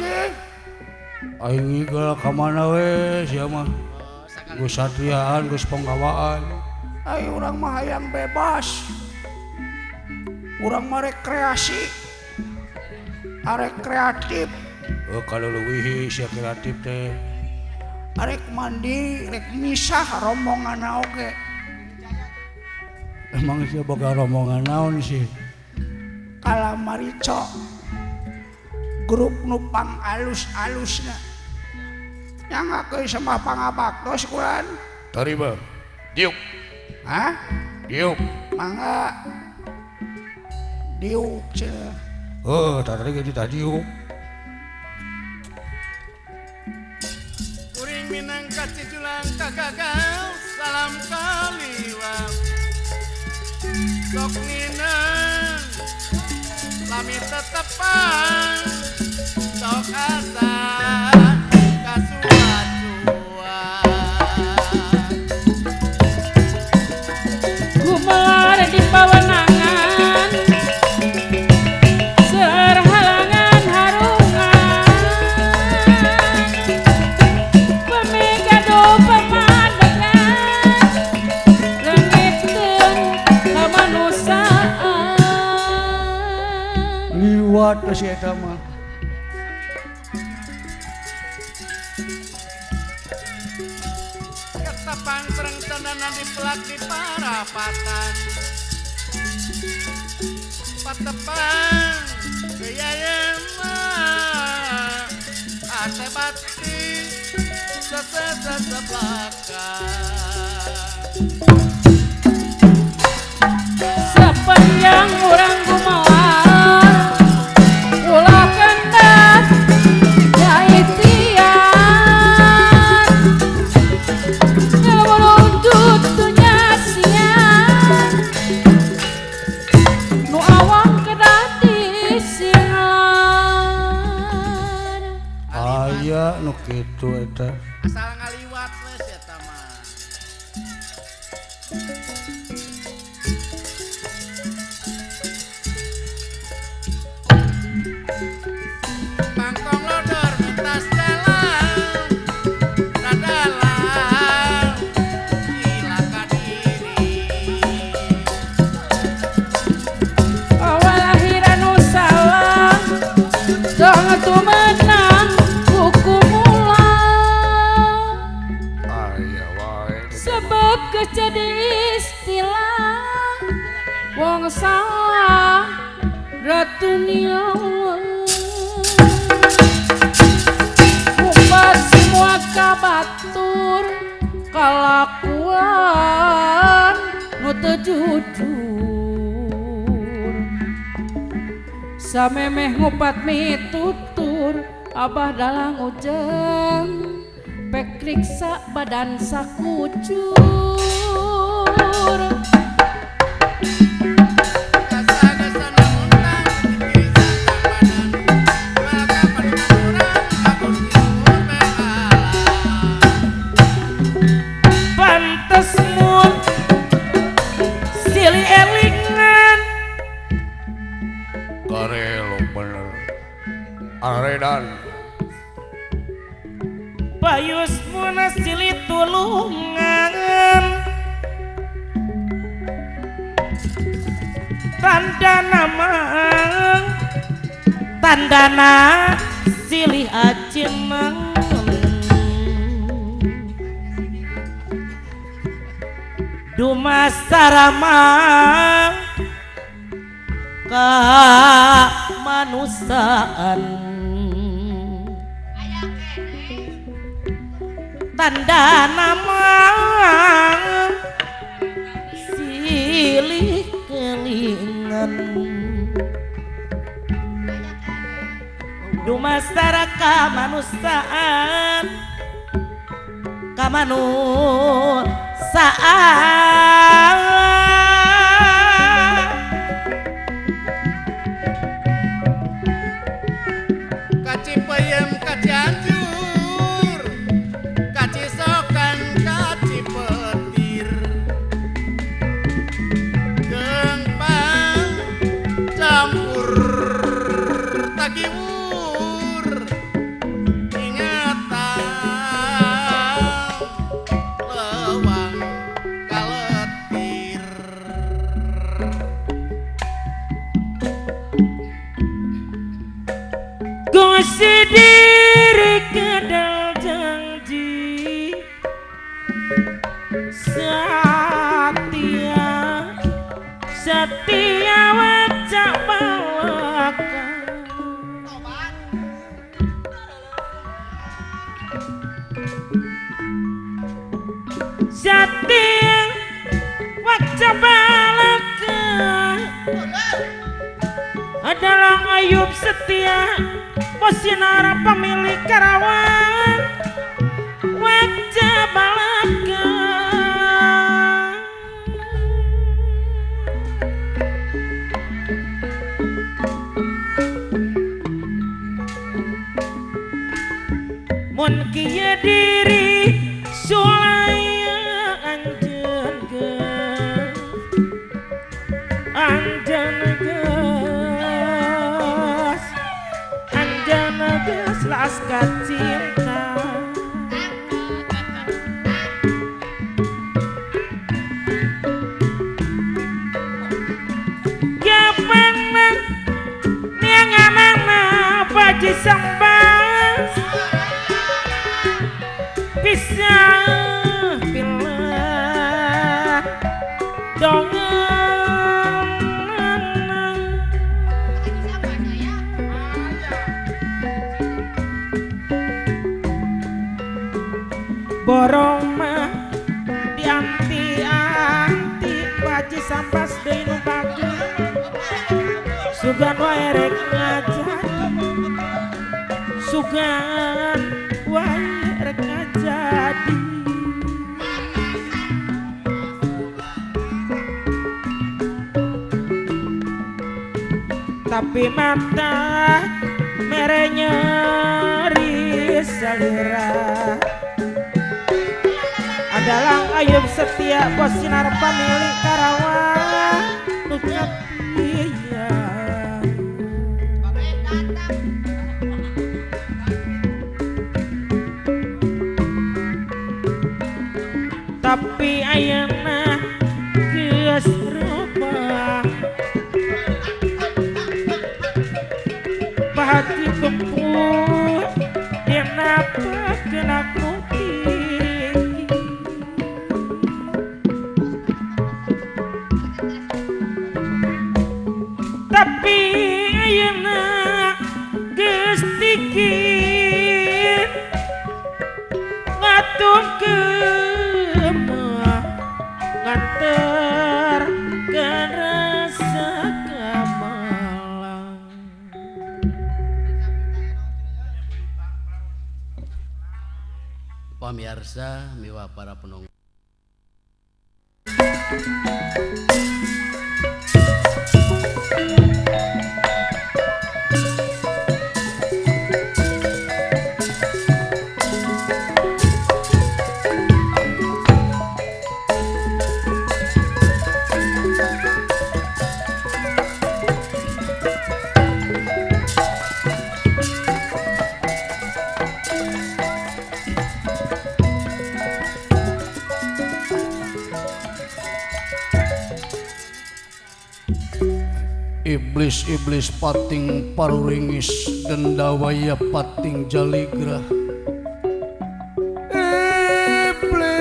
sih? Aing ngigal ka mana we sia mah. Geus satriaan, geus penggawaan. Ai urang mah hayang bebas. Urang mah rekreasi. Arek kreatif. Kalau leuwih sia kreatif teh. Arek mandi, rek misah rombongan oge. Emang sia boga rombongan naon sih? Kalamarico. Grup nupang alus-alusna. Yang aku sama pangabaktos kulan. Tariba. Diuk. Hah? Diuk. Mangga. Diuk cenah. Tadi kita diuk. Kuring minang kaciculang kagagal salam kaliwang sok ngineng lami tetepan sok asa kasuacuan gumelar di pawenangan serhalangan harungan pemegado pemandangan lengitkeun kamanusaan Liwat si eta mah. ketepang sereng tenana dipelak di parapatan patepang geyayema ate bati sepanjang urang gumalar ulah kendat jaitian ngeluntut dunya sian nu awang kedat disian Aya nu kitu eta. asal ngaliwat we eta mah Bangkong lodor mentas dalam radalam gila kadiri awal akhiran nu salah dong tu menang hukum ulang Aya wae. sebab kecedi istilah wong salah ratunya umpat semua kabatur kalakuan nu teu jujur samemeh ngupat mitutur abah dalang ujeng pek riksa badan sakucur gasa-gasa namuntang dipilih santang badan jual kapan kurang kabur tidur behalang pantes mun silih elingan Garelo bener. Aredan. payus mun silih tulungan tandana silih ajeneng dumasarama ka manusaan tanda nama silih kelingan dumasara kamanusaan kaci peyem kaci hancur kaci sokan kaci petir gempang campur tagiwur diri kedal janji setia wajah balaka setia wajah balaka adalah Ayub Setia Bos Sinara pemilik Karawang wajah balaka mun kieu diri sulaya anjeun geus laskar cinta gapana nianganana baji sambas bisa pilih dongeng borong mah dianti-anti baji sampas deui nu bagus sugan wae rek ngajak sugan wae rek ngajadi tapi mata mere nyeri salira adalah Ayub Setia Bos Sinar pemilik Karawang nu nyetia tapi ayeuna geus rubah bahati tumpuh dina pakeun tapi ayeuna geus dikit ngatungkeun nganter ke rasa kamalang Pamirsa miwa para penonton Iblis pating paruringis dendawaya pating jaligrah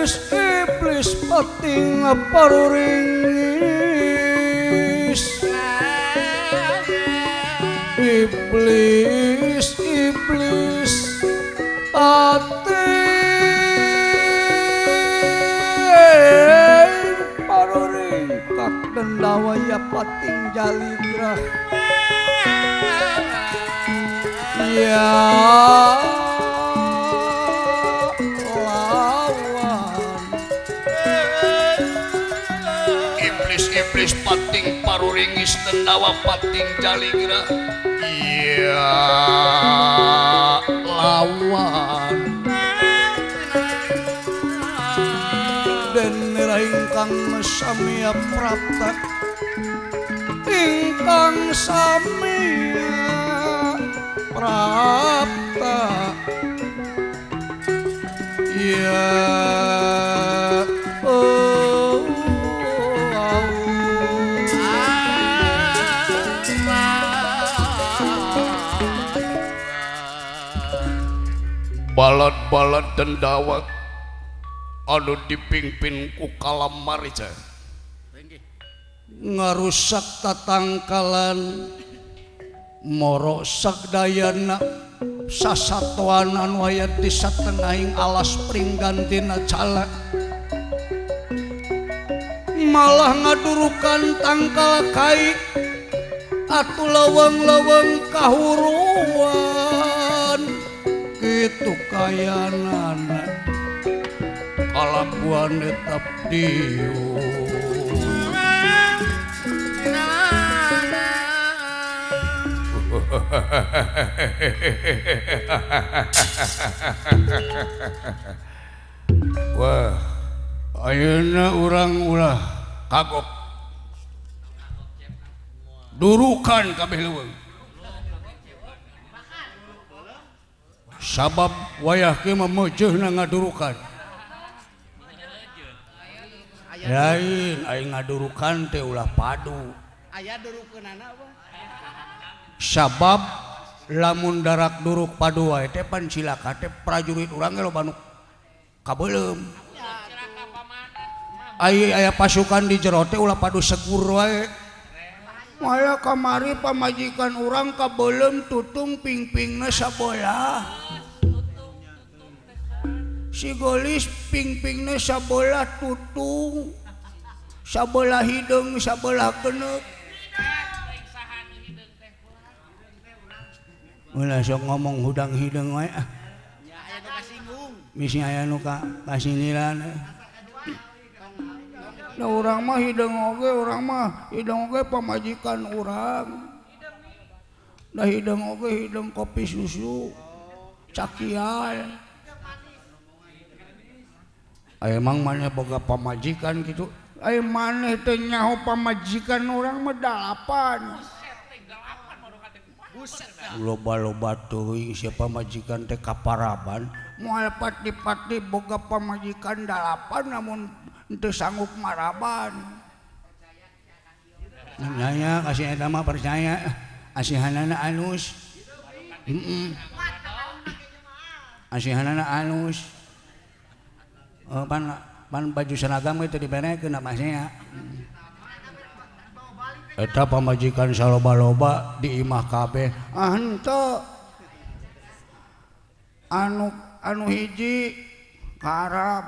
Iblis pating paruringis Iblis pating paruring kak dendawaya pating jaligrah ya lawan Iblis pating paruringis tendawa pating jaligrah ya lawan dan ingkang samia prapta ingkang samia prapta ya balad-balad dendawat anu dipimpin ku kalam marica ngarusak tatangkalan moro sakdayana sasatuan anu aya di satengahing alas pringgantina cala malah ngadurukan tangkal kai atuh lawang-lawang kahuruan kitu kayanana kalakuan tetap diu wah ayeuna urang ulah kagok durukan kabeh leuweung sabab wayah kieu mah meujeuhna ngadurukan lain aing ngadurukan teh ulah padu aya durukeunana apa sabab lamun darak duruk padu wae teh pan cilaka teh prajurit urang ge loba nu kabeulem aya pasukan di jero teh ulah padu segur wae malah kamari pamajikan urang kabeulem tutung pingpingna sabolah si Golis pingpingna sabolah tutung sabolah hideung sabolah keneuk ulah sok ngomong hudang hideung wae ah ya aya nu kasinggung misi aya nu kasinilan da urang mah hideung oge pamajikan urang da hideung oge hideung kopi susu cakial aya emang maneh boga pamajikan gitu aya maneh teh nyaho pamajikan urang mah 8 loba-loba teuing siapa majikan teh kaparaban moal pati-pati boga pamajikan 8 namun teu sanggup maraban nanya kasih eta mah percaya asihanana alus asihanana alus pan baju seragam itu diberekeun masnya eta pamajikan saloba-loba di imah kabeh henteu anu hiji ka Arab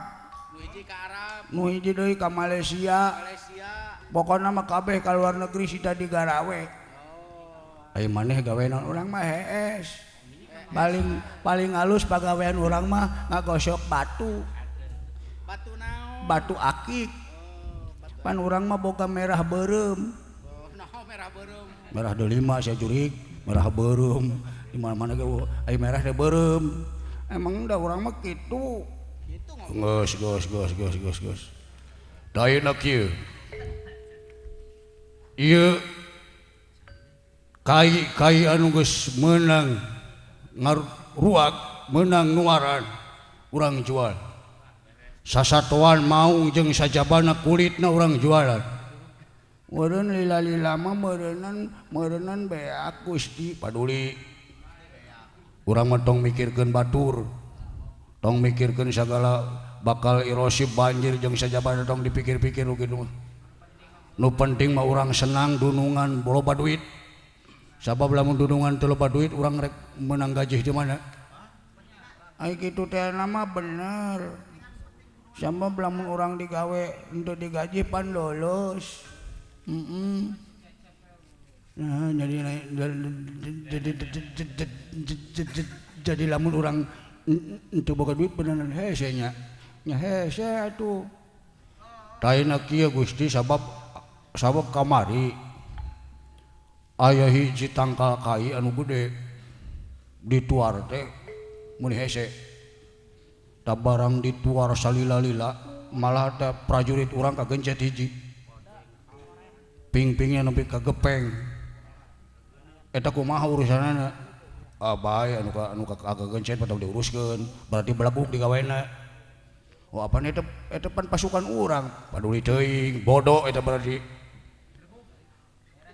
nu hiji deui ka Malaysia pokona mah kabeh ka luar negeri sida digarawe aya maneh gawean urang mah hees paling halus pagawean urang mah ngagosok batu naon batu akik pan urang mah boga merah beureum merah delima sia jurig merah beureum di mana-mana ge aya merah teh beureum emang da urang mah kitu geus da ayeuna kieu ieu kai anu geus meunang ngaruak meunang nuaran urang jual sasatuan maung jeung sajabana kulitna urang jualan meureun lila-lila mah meureunnan beak Gusti paduli urang mah tong mikirkeun batur tong mikirkeun sagala bakal erosif banjir jeung sajabana tong dipikir-pikir kitu nu penting mah urang senang dunungan loba duit sabab lamun dunungan teu loba duit urang rek meunang gajih di mana ai kitu teh mah bener sama lamun urang digawe untuk digaji pan lolos nah jadi lamun urang teu boga duit beneran hese nya hese atuh taina kieu Gusti sabab kamari aya hiji tangkal kai anu gede dituar teh mun hese da barang dituar salila-lila malah teh prajurit urang kagencet hiji ping-pingnya nepi ka gepeng eta kumaha urusanana bae anu kagencet patong diuruskeun berarti belebuk digawena oh apana eta pan pasukan urang paduli teuing bodoh eta berarti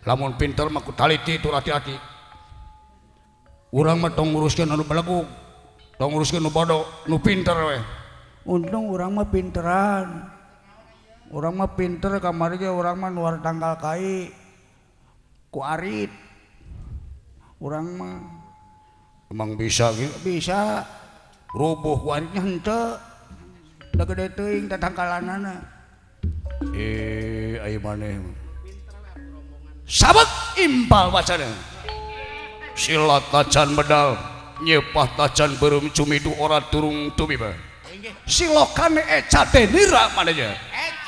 lamun pinter mah ku taliti tur hati-hati urang mah tong nguruskeun anu balaguk tong nguruskeun nu bodoh nu pinter we untung urang mah pinteran urang mah pinter kamari ge urang mah nuar tanggal kai ku arit urang mah emang bisa gitu bisa rubuh ku aritnya henteu da gede teuing tatangkalanana ayo maneh sabek impal wacana silat tacan medal nyepah tacan beureum cumidu ora turung tumiba silokan eca denira manehnya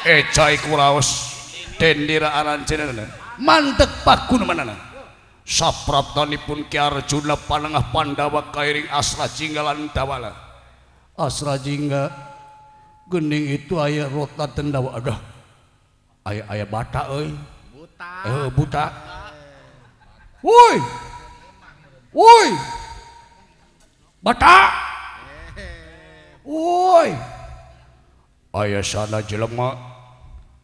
eca iku raos denira arancenana mantep pakun manana sapraptanipun Ki Arjuna panengah Pandawa kairing Asra Jinggalan Dawala Asra Jingga geuning itu aya rota tendawa adah aya bata euy buta woi woi bata woi aya sana jelema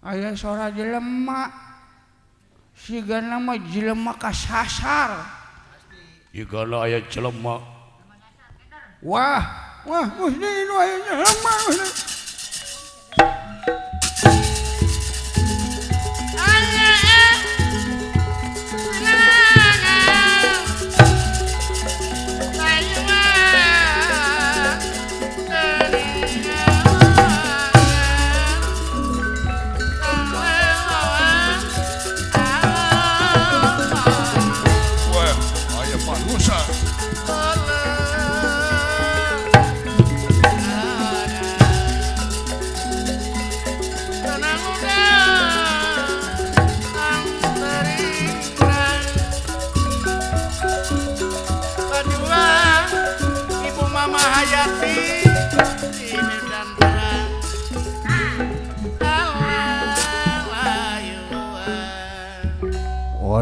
aya sora jelema sigana mah jelema kasasar igana aya jelema wah mesti nu aya jelema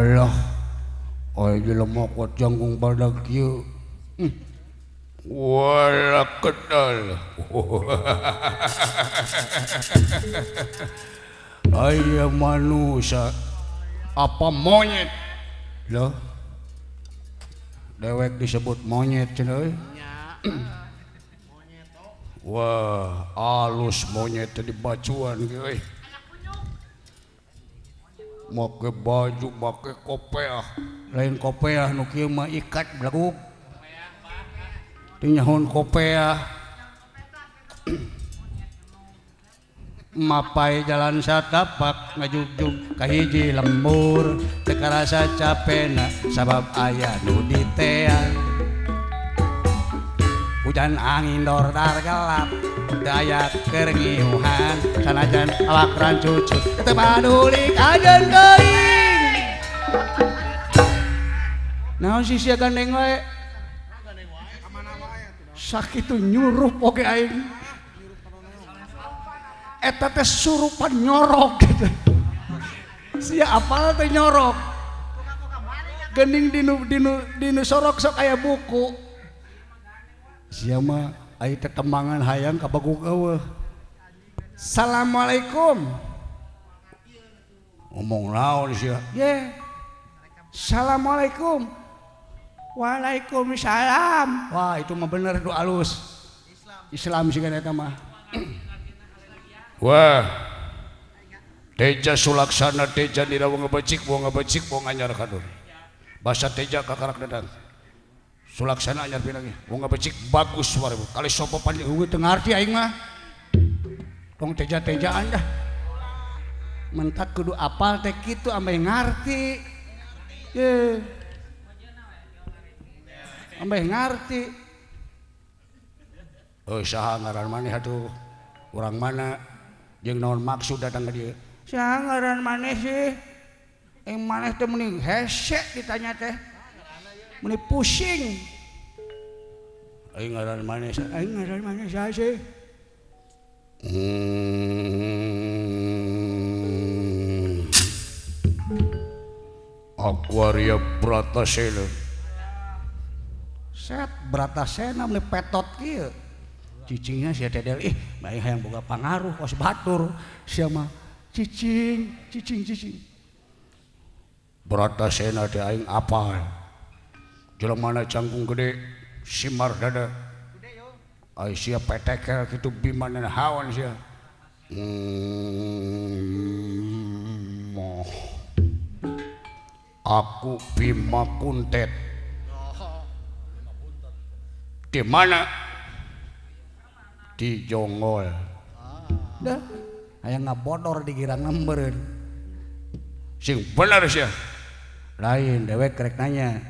Allah aya jelema kuat jangkung badag kieu wala kedal aya manusia apa monyet loh dewek disebut monyet cenah euy wah alus monyet teh dibacuan ge euy make baju make kopeah lain kopeah nu kieu mah ikat blaguk teu nyahoan kopeah mapai jalan satapak ngajugjug ka hiji lembur teu karasa capena sabab aya nu ditean hujan angin dordar gelap teu aya keur ngiuhan sanajan awak rancucut teu paduli kajeun teuing naon sih sia gandeng wae sakitu nyuruh oge aing eta teh surupan nyorok gitu sia apal teh nyorok geuning dinu sorok sok aya buku sia mah aya tetembangan hayang ka baguk eueuh Assalamualaikum ngomong naon sia ye Assalamualaikum Waalaikumsalam wah itu mah bener do alus Islam sih kan eta mah wah teja sulaksana teja dina wong ngabecik nganyar kadur basa teja kakarak dadang sulaksana anyar pinang wong ngabecik bagus suara kali sopo panjang heueuh teu ngarti aing mah tong teja-tejaan dah mentak kudu apal teh kitu ambe ngarti ye ambe ngarti saha ngaran maneh atuh urang mana jeung naon maksud datang ka dieu saha ngaran maneh sih maneh teh meni hese ditanya teh meni pusing aing ngaran maneh saha sih Aquaria Bratasena set Bratasena meni petot kieu cicingnya sia teh del bae hayang boga pangaruh kos batur sia mah cicing Bratasena teh aing apal jelema mana canggung gede simar dada ai sia petekel kitu bimanana hawan sia moh aku Bima Kuntet di mana di Jonggol dah aya ngabodor dikira ngembereun sing bener sia lain dewek krek nanya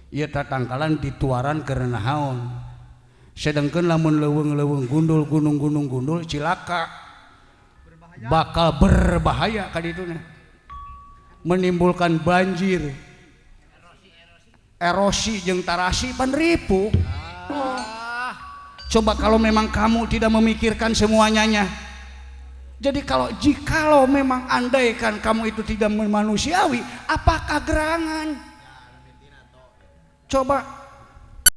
ieu tatangkalan dituaran karena naon sedangkan lamun leuweung-leuweung gundul gunung-gunung gundul cilaka bakal berbahaya ka dituna menimbulkan banjir erosi jeung tarasi pan ripuh. Coba kalau memang kamu tidak memikirkan semuanya. Jadi jikalau memang andaikan kamu itu tidak manusiawi, apakah gerangan? Coba